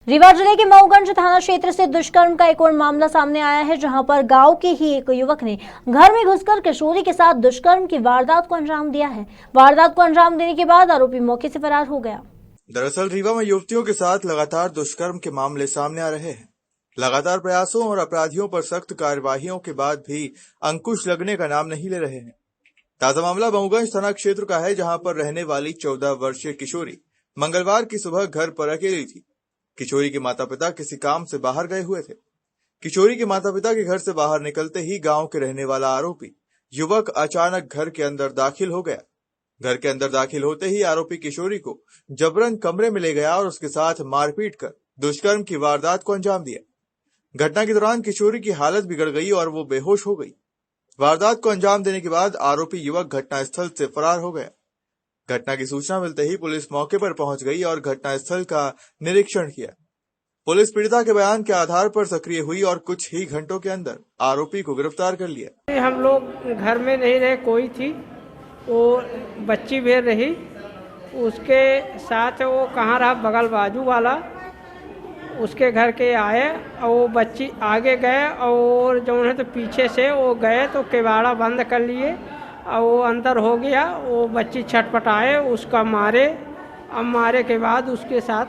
रीवा जिले के मऊगंज थाना क्षेत्र से दुष्कर्म का एक और मामला सामने आया है, जहां पर गांव के ही एक युवक ने घर में घुसकर किशोरी के साथ दुष्कर्म की वारदात को अंजाम दिया है। वारदात को अंजाम देने के बाद आरोपी मौके से फरार हो गया। दरअसल रीवा में युवतियों के साथ लगातार दुष्कर्म के मामले सामने आ रहे हैं। लगातार प्रयासों और अपराधियों पर सख्त कार्यवाहियों के बाद भी अंकुश लगने का नाम नहीं ले रहे हैं। ताजा मामला मऊगंज थाना क्षेत्र का है, जहां पर रहने वाली 14 वर्षीय किशोरी मंगलवार की सुबह घर पर अकेली थी। किशोरी के माता पिता किसी काम से बाहर गए हुए थे। किशोरी के माता पिता के घर से बाहर निकलते ही गांव के रहने वाला आरोपी युवक अचानक घर के अंदर दाखिल हो गया। घर के अंदर दाखिल होते ही आरोपी किशोरी को जबरन कमरे में ले गया और उसके साथ मारपीट कर दुष्कर्म की वारदात को अंजाम दिया। घटना के दौरान किशोरी की हालत बिगड़ गई और वो बेहोश हो गई। वारदात को अंजाम देने के बाद आरोपी युवक घटनास्थल से फरार हो गया। घटना की सूचना मिलते ही पुलिस मौके पर पहुंच गई और घटनास्थल का निरीक्षण किया। पुलिस पीड़िता के बयान के आधार पर सक्रिय हुई और कुछ ही घंटों के अंदर आरोपी को गिरफ्तार कर लिया। हम लोग घर में नहीं रहे, कोई थी, वो बच्ची भी रही, उसके साथ वो कहाँ रहा, बगल बाजू वाला उसके घर के आए और वो बच्ची आगे गए और जो है तो पीछे से वो गए तो किवाड़ा बंद कर लिए और वो अंदर हो गया। वो बच्ची छटपटाए, उसका मारे, अब मारे के बाद उसके साथ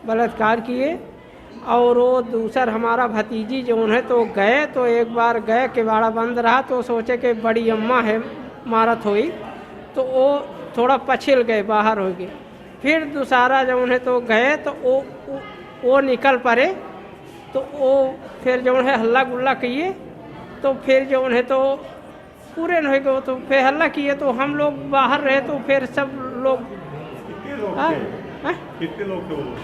बलात्कार किए। और वो दूसरा हमारा भतीजी जो है तो गए, तो एक बार गए, किवाड़ा बंद रहा तो सोचे कि बड़ी अम्मा है मारत हुई, तो वो थोड़ा पछिल गए, बाहर हो गए। फिर दूसरा जो है तो गए तो वो निकल पड़े, तो वो फिर जो है हल्ला गुल्ला किए, तो फिर जो है तो पूरे नहीं गए, तो फिर हल्ला किए, तो हम लोग बाहर रहे, तो फिर सब लोग कितने लोग थे वो लोग?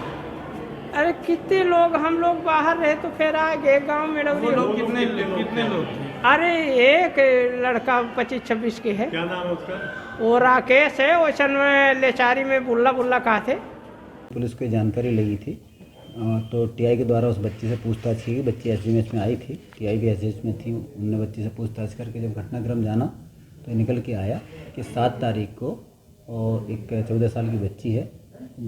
अरे कितने लोग, हम लोग बाहर रहे तो फिर आ गए गाँव में। कितने लोग थे? अरे एक लड़का 25-26 के है। क्या नाम है उसका? वो राकेश है, वैसन में लेचारी में बुल्ला बुल्ला कहा थे। पुलिस को जानकारी लगी थी तो टीआई के द्वारा उस बच्ची से पूछताछ की। बच्ची एसडीएमएच में आई थी, टीआई भी एसडीएमएच में थी। उन्होंने बच्ची से पूछताछ करके जब घटनाक्रम जाना तो निकल के आया कि 7 तारीख को और एक 14 साल की बच्ची है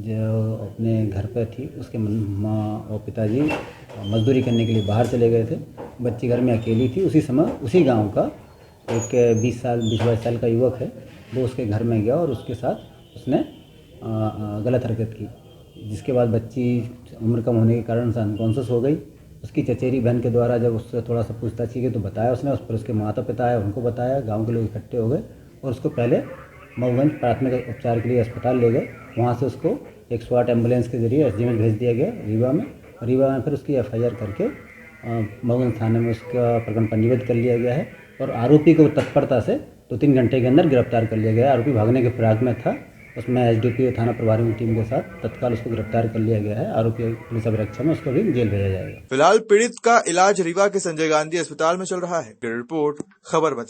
जो अपने घर पर थी। उसके माँ और पिताजी मजदूरी करने के लिए बाहर चले गए थे। बच्ची घर में अकेली थी। उसी समय उसी गांव का एक 20-22 साल का युवक है, वो उसके घर में गया और उसके साथ उसने गलत हरकत की, जिसके बाद बच्ची उम्र कम होने के कारण से अनकॉन्शियस हो गई। उसकी चचेरी बहन के द्वारा जब उससे थोड़ा सा पूछताछ की तो बताया उसने, उस पर उसके माता पिता आए, उनको बताया, गांव के लोग इकट्ठे हो गए और उसको पहले मऊगंज प्राथमिक उपचार के लिए अस्पताल ले गए। वहाँ से उसको एक स्वाट एम्बुलेंस के जरिए एसडीएमएच भेज दिया गया रीवा में। फिर उसकी एफआईआर करके मऊगंज थाने में उसका प्रकरण पंजीबद्ध कर लिया गया है और आरोपी को तत्परता से 2-3 घंटे के अंदर गिरफ्तार कर लिया गया है। आरोपी भागने के फिराक में था, उसमें एसडीपीओ थाना प्रभारी की टीम के साथ तत्काल उसको गिरफ्तार कर लिया गया है। आरोपी पुलिस अभिरक्षा में उसको भी जेल भेजा जाएगा। फिलहाल पीड़ित का इलाज रीवा के संजय गांधी अस्पताल में चल रहा है। रिपोर्ट खबर मत।